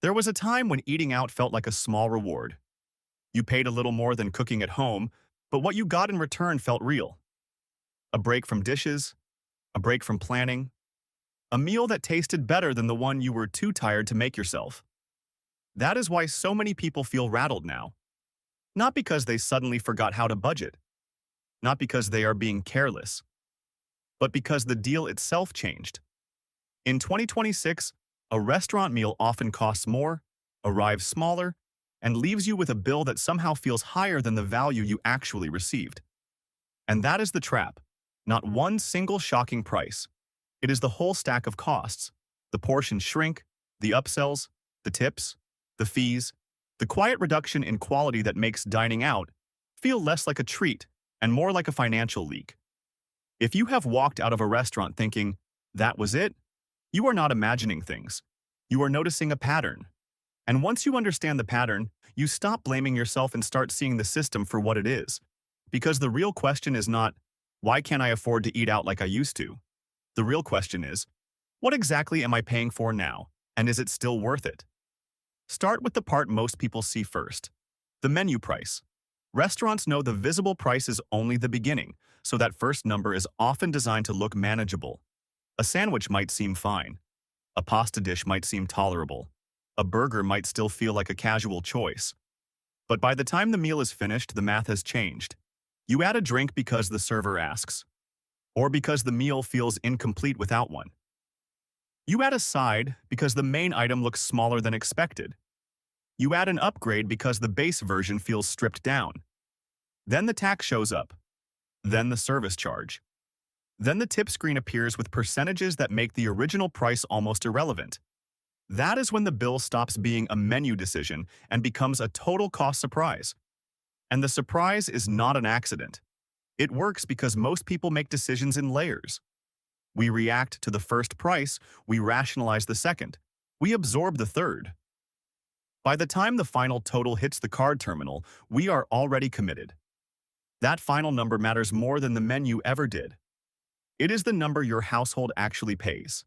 There was a time when eating out felt like a small reward. You paid a little more than cooking at home, but what you got in return felt real. A break from dishes, a break from planning, a meal that tasted better than the one you were too tired to make yourself. That is why so many people feel rattled now. Not because they suddenly forgot how to budget, not because they are being careless, but because the deal itself changed. In 2026, a restaurant meal often costs more, arrives smaller, and leaves you with a bill that somehow feels higher than the value you actually received. And that is the trap. Not one single shocking price. It is the whole stack of costs. The portions shrink, the upsells, the tips, the fees, the quiet reduction in quality that makes dining out feel less like a treat and more like a financial leak. If you have walked out of a restaurant thinking, that was it, you are not imagining things. You are noticing a pattern. And once you understand the pattern, you stop blaming yourself and start seeing the system for what it is. Because the real question is not, why can't I afford to eat out like I used to? The real question is, what exactly am I paying for now, and is it still worth it? Start with the part most people see first, the menu price. Restaurants know the visible price is only the beginning, so that first number is often designed to look manageable. A sandwich might seem fine. A pasta dish might seem tolerable. A burger might still feel like a casual choice. But by the time the meal is finished, the math has changed. You add a drink because the server asks, or because the meal feels incomplete without one. You add a side because the main item looks smaller than expected. You add an upgrade because the base version feels stripped down. Then the tax shows up. Then the service charge. Then the tip screen appears with percentages that make the original price almost irrelevant. That is when the bill stops being a menu decision and becomes a total cost surprise. And the surprise is not an accident. It works because most people make decisions in layers. We react to the first price, we rationalize the second, we absorb the third. By the time the final total hits the card terminal, we are already committed. That final number matters more than the menu ever did. It is the number your household actually pays.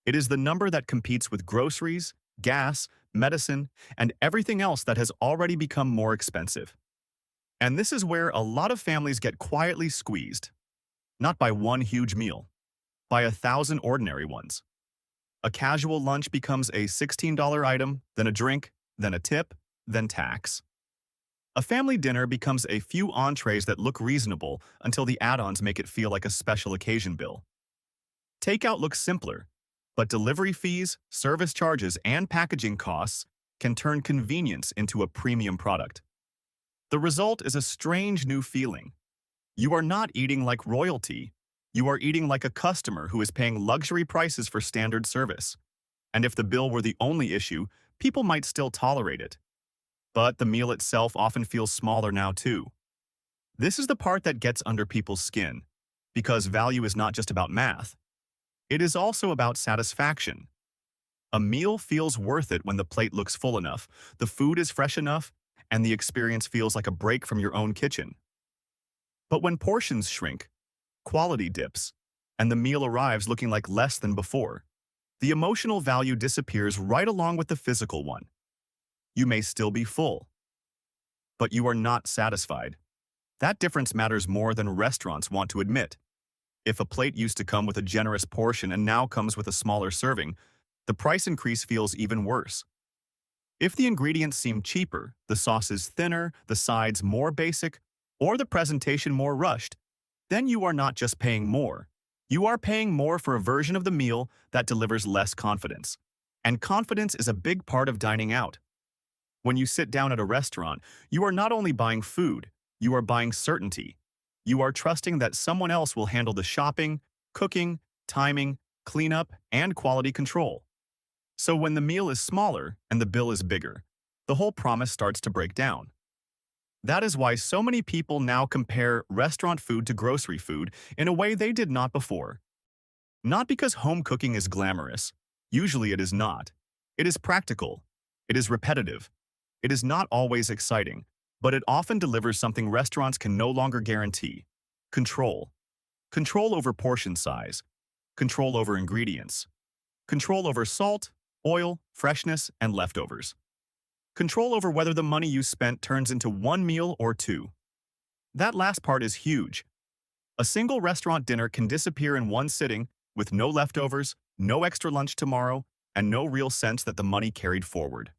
It is the number that competes with groceries, gas, medicine, and everything else that has already become more expensive. And this is where a lot of families get quietly squeezed. Not by one huge meal, by 1,000 ordinary ones. A casual lunch becomes a $16 item, then a drink, then a tip, then tax. A family dinner becomes a few entrees that look reasonable until the add-ons make it feel like a special occasion bill. Takeout looks simpler, but delivery fees, service charges, and packaging costs can turn convenience into a premium product. The result is a strange new feeling. You are not eating like royalty. You are eating like a customer who is paying luxury prices for standard service. And if the bill were the only issue, people might still tolerate it. But the meal itself often feels smaller now too. This is the part that gets under people's skin, because value is not just about math. It is also about satisfaction. A meal feels worth it when the plate looks full enough, the food is fresh enough, and the experience feels like a break from your own kitchen. But when portions shrink, quality dips, and the meal arrives looking like less than before, the emotional value disappears right along with the physical one. You may still be full, but you are not satisfied. That difference matters more than restaurants want to admit. If a plate used to come with a generous portion and now comes with a smaller serving, the price increase feels even worse. If the ingredients seem cheaper, the sauce is thinner, the sides more basic, or the presentation more rushed, then you are not just paying more. You are paying more for a version of the meal that delivers less confidence. And confidence is a big part of dining out. When you sit down at a restaurant, you are not only buying food, you are buying certainty. You are trusting that someone else will handle the shopping, cooking, timing, cleanup, and quality control. So when the meal is smaller and the bill is bigger, the whole promise starts to break down. That is why so many people now compare restaurant food to grocery food in a way they did not before. Not because home cooking is glamorous. Usually it is not. It is practical. It is repetitive. It is not always exciting, but it often delivers something restaurants can no longer guarantee: control. Control over portion size. Control over ingredients. Control over salt, oil, freshness, and leftovers. Control over whether the money you spent turns into one meal or two. That last part is huge. A single restaurant dinner can disappear in one sitting with no leftovers, no extra lunch tomorrow, and no real sense that the money carried forward.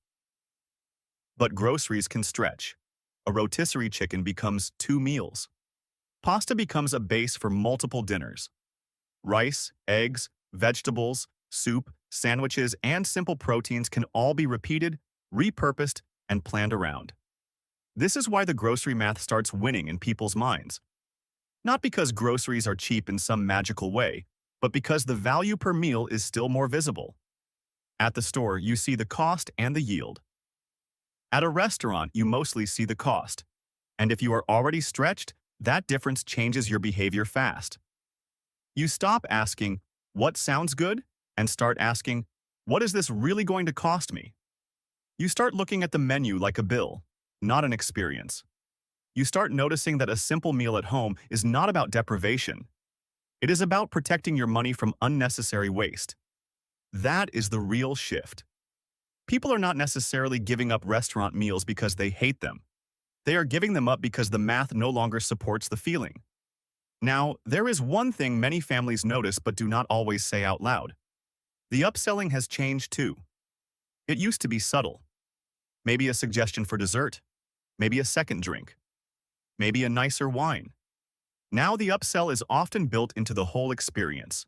But groceries can stretch. A rotisserie chicken becomes 2 meals. Pasta becomes a base for multiple dinners. Rice, eggs, vegetables, soup, sandwiches, and simple proteins can all be repeated, repurposed, and planned around. This is why the grocery math starts winning in people's minds. Not because groceries are cheap in some magical way, but because the value per meal is still more visible. At the store, you see the cost and the yield. At a restaurant, you mostly see the cost. And if you are already stretched, that difference changes your behavior fast. You stop asking, "What sounds good?" and start asking, "What is this really going to cost me?" You start looking at the menu like a bill, not an experience. You start noticing that a simple meal at home is not about deprivation. It is about protecting your money from unnecessary waste. That is the real shift. People are not necessarily giving up restaurant meals because they hate them. They are giving them up because the math no longer supports the feeling. Now, there is one thing many families notice but do not always say out loud. The upselling has changed too. It used to be subtle. Maybe a suggestion for dessert. Maybe a second drink. Maybe a nicer wine. Now the upsell is often built into the whole experience.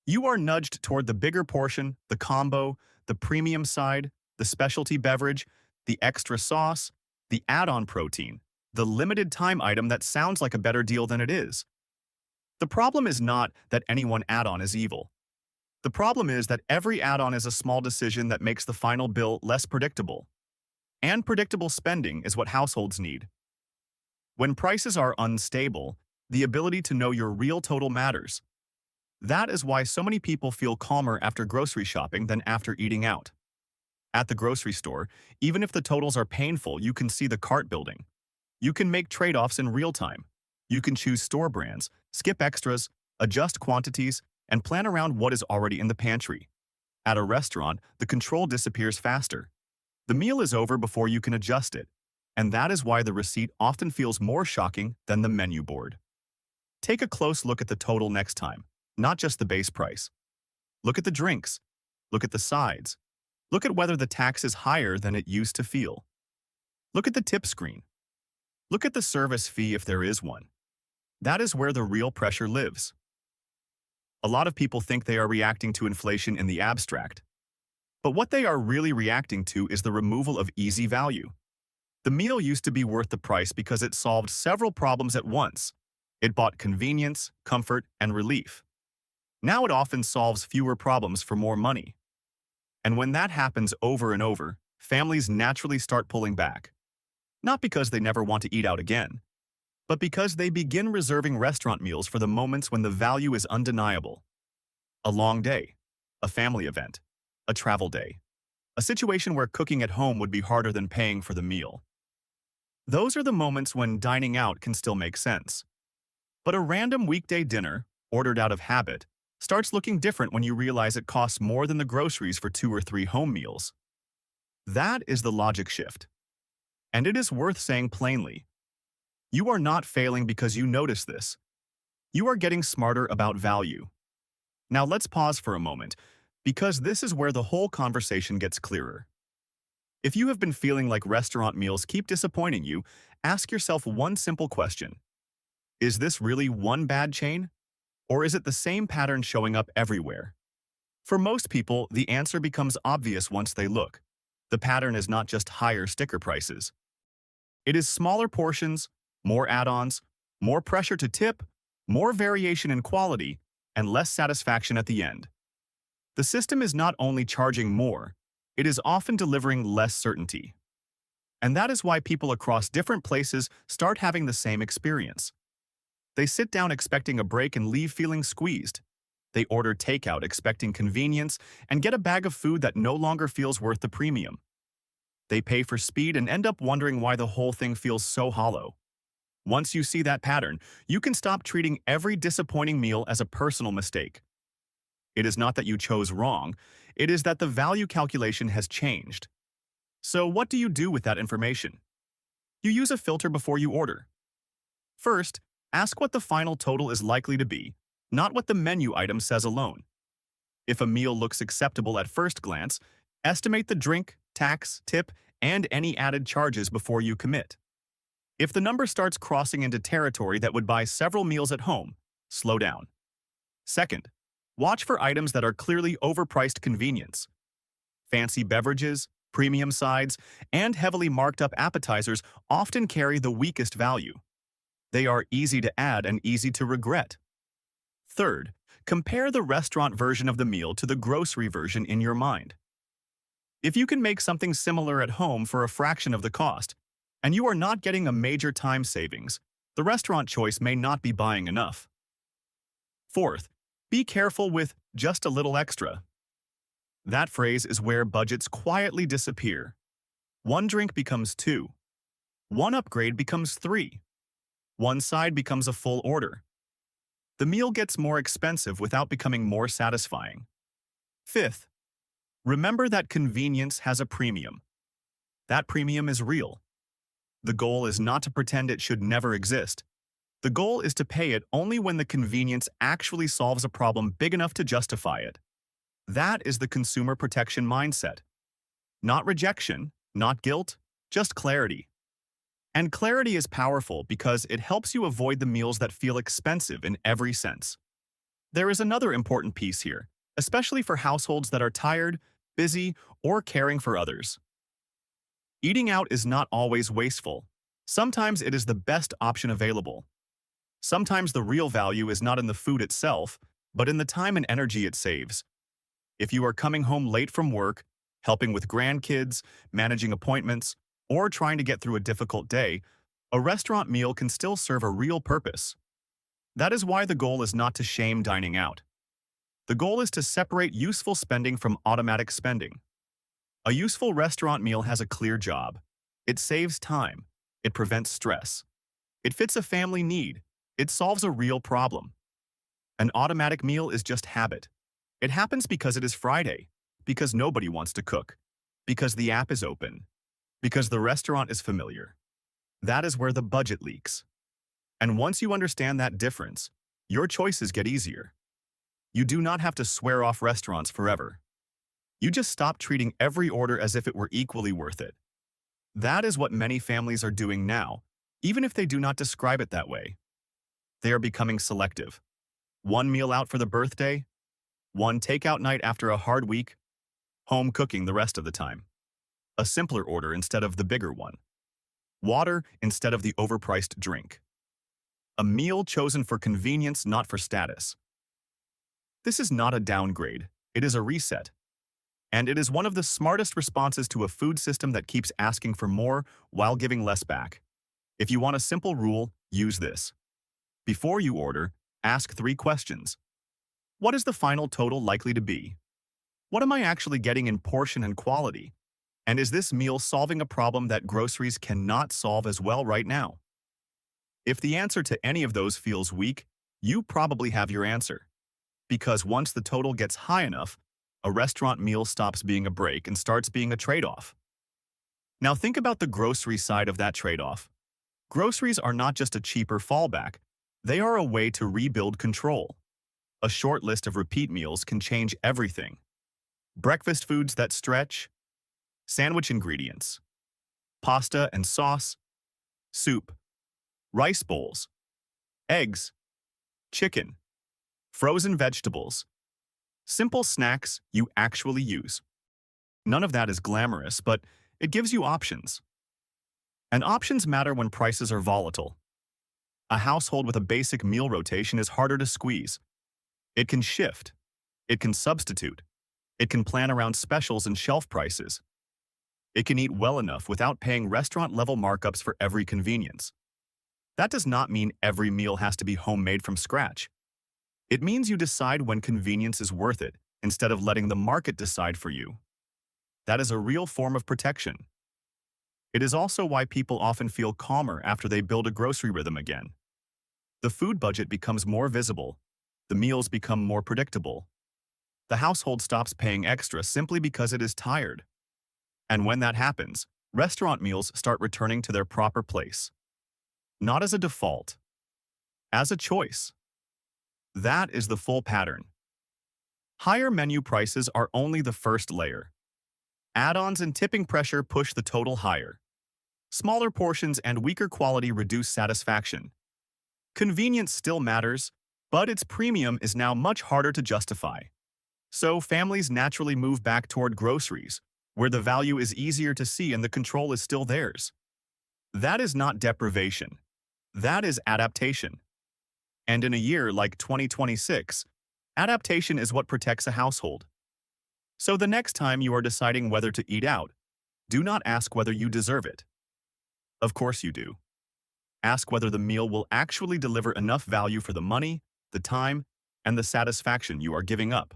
You are nudged toward the bigger portion, the combo, the premium side, the specialty beverage, the extra sauce, the add-on protein, the limited time item that sounds like a better deal than it is. The problem is not that any one add-on is evil. The problem is that every add-on is a small decision that makes the final bill less predictable. And predictable spending is what households need. When prices are unstable, the ability to know your real total matters. That is why so many people feel calmer after grocery shopping than after eating out. At the grocery store, even if the totals are painful, you can see the cart building. You can make trade-offs in real time. You can choose store brands, skip extras, adjust quantities, and plan around what is already in the pantry. At a restaurant, the control disappears faster. The meal is over before you can adjust it, and that is why the receipt often feels more shocking than the menu board. Take a close look at the total next time, not just the base price. Look at the drinks. Look at the sides. Look at whether the tax is higher than it used to feel. Look at the tip screen. Look at the service fee if there is one. That is where the real pressure lives. A lot of people think they are reacting to inflation in the abstract. But what they are really reacting to is the removal of easy value. The meal used to be worth the price because it solved several problems at once. It bought convenience, comfort, and relief. Now it often solves fewer problems for more money. And when that happens over and over, families naturally start pulling back. Not because they never want to eat out again, but because they begin reserving restaurant meals for the moments when the value is undeniable. A long day, a family event, a travel day, a situation where cooking at home would be harder than paying for the meal. Those are the moments when dining out can still make sense. But a random weekday dinner, ordered out of habit, starts looking different when you realize it costs more than the groceries for 2 or 3 home meals. That is the logic shift. And it is worth saying plainly. You are not failing because you notice this. You are getting smarter about value. Now let's pause for a moment, because this is where the whole conversation gets clearer. If you have been feeling like restaurant meals keep disappointing you, ask yourself one simple question. Is this really one bad chain? Or is it the same pattern showing up everywhere? For most people, the answer becomes obvious once they look. The pattern is not just higher sticker prices. It is smaller portions, more add-ons, more pressure to tip, more variation in quality, and less satisfaction at the end. The system is not only charging more, it is often delivering less certainty. And that is why people across different places start having the same experience. They sit down expecting a break and leave feeling squeezed. They order takeout expecting convenience and get a bag of food that no longer feels worth the premium. They pay for speed and end up wondering why the whole thing feels so hollow. Once you see that pattern, you can stop treating every disappointing meal as a personal mistake. It is not that you chose wrong, It is that the value calculation has changed. So what do you do with that information? You use a filter before you order. First, ask what the final total is likely to be, not what the menu item says alone. If a meal looks acceptable at first glance, estimate the drink, tax, tip, and any added charges before you commit. If the number starts crossing into territory that would buy several meals at home, slow down. Second, watch for items that are clearly overpriced convenience. Fancy beverages, premium sides, and heavily marked up appetizers often carry the weakest value. They are easy to add and easy to regret. Third, compare the restaurant version of the meal to the grocery version in your mind. If you can make something similar at home for a fraction of the cost, and you are not getting a major time savings, the restaurant choice may not be buying enough. Fourth, be careful with just a little extra. That phrase is where budgets quietly disappear. One drink becomes two. One upgrade becomes three. One side becomes a full order. The meal gets more expensive without becoming more satisfying. Fifth, remember that convenience has a premium. That premium is real. The goal is not to pretend it should never exist. The goal is to pay it only when the convenience actually solves a problem big enough to justify it. That is the consumer protection mindset. Not rejection, not guilt, just clarity. And clarity is powerful because it helps you avoid the meals that feel expensive in every sense. There is another important piece here, especially for households that are tired, busy, or caring for others. Eating out is not always wasteful. Sometimes it is the best option available. Sometimes the real value is not in the food itself, but in the time and energy it saves. If you are coming home late from work, helping with grandkids, managing appointments, or trying to get through a difficult day, a restaurant meal can still serve a real purpose. That is why the goal is not to shame dining out. The goal is to separate useful spending from automatic spending. A useful restaurant meal has a clear job. It saves time. It prevents stress. It fits a family need. It solves a real problem. An automatic meal is just habit. It happens because it is Friday, because nobody wants to cook, because the app is open, because the restaurant is familiar. That is where the budget leaks. And once you understand that difference, your choices get easier. You do not have to swear off restaurants forever. You just stop treating every order as if it were equally worth it. That is what many families are doing now, even if they do not describe it that way. They are becoming selective. One meal out for the birthday, one takeout night after a hard week, home cooking the rest of the time. A simpler order instead of the bigger one. Water instead of the overpriced drink. A meal chosen for convenience, not for status. This is not a downgrade, it is a reset. And it is one of the smartest responses to a food system that keeps asking for more while giving less back. If you want a simple rule, use this. Before you order, ask 3 questions. What is the final total likely to be? What am I actually getting in portion and quality? And is this meal solving a problem that groceries cannot solve as well right now? If the answer to any of those feels weak, you probably have your answer. Because once the total gets high enough, a restaurant meal stops being a break and starts being a trade-off. Now think about the grocery side of that trade-off. Groceries are not just a cheaper fallback, they are a way to rebuild control. A short list of repeat meals can change everything. Breakfast foods that stretch, sandwich ingredients, pasta and sauce, soup, rice bowls, eggs, chicken, frozen vegetables, simple snacks you actually use. None of that is glamorous, but it gives you options. And options matter when prices are volatile. A household with a basic meal rotation is harder to squeeze. It can shift. It can substitute. It can plan around specials and shelf prices. It can eat well enough without paying restaurant-level markups for every convenience. That does not mean every meal has to be homemade from scratch. It means you decide when convenience is worth it, instead of letting the market decide for you. That is a real form of protection. It is also why people often feel calmer after they build a grocery rhythm again. The food budget becomes more visible. The meals become more predictable. The household stops paying extra simply because it is tired. And when that happens, restaurant meals start returning to their proper place. Not as a default, as a choice. That is the full pattern. Higher menu prices are only the first layer. Add-ons and tipping pressure push the total higher. Smaller portions and weaker quality reduce satisfaction. Convenience still matters, but its premium is now much harder to justify. So families naturally move back toward groceries, where the value is easier to see and the control is still theirs. That is not deprivation. That is adaptation. And in a year like 2026, adaptation is what protects a household. So the next time you are deciding whether to eat out, do not ask whether you deserve it. Of course you do. Ask whether the meal will actually deliver enough value for the money, the time, and the satisfaction you are giving up.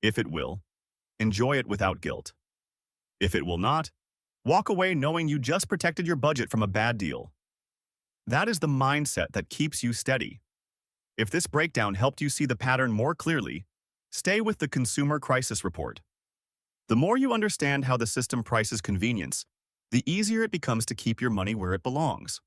If it will, enjoy it without guilt. If it will not, walk away knowing you just protected your budget from a bad deal. That is the mindset that keeps you steady. If this breakdown helped you see the pattern more clearly, stay with the Consumer Crisis Report. The more you understand how the system prices convenience, the easier it becomes to keep your money where it belongs.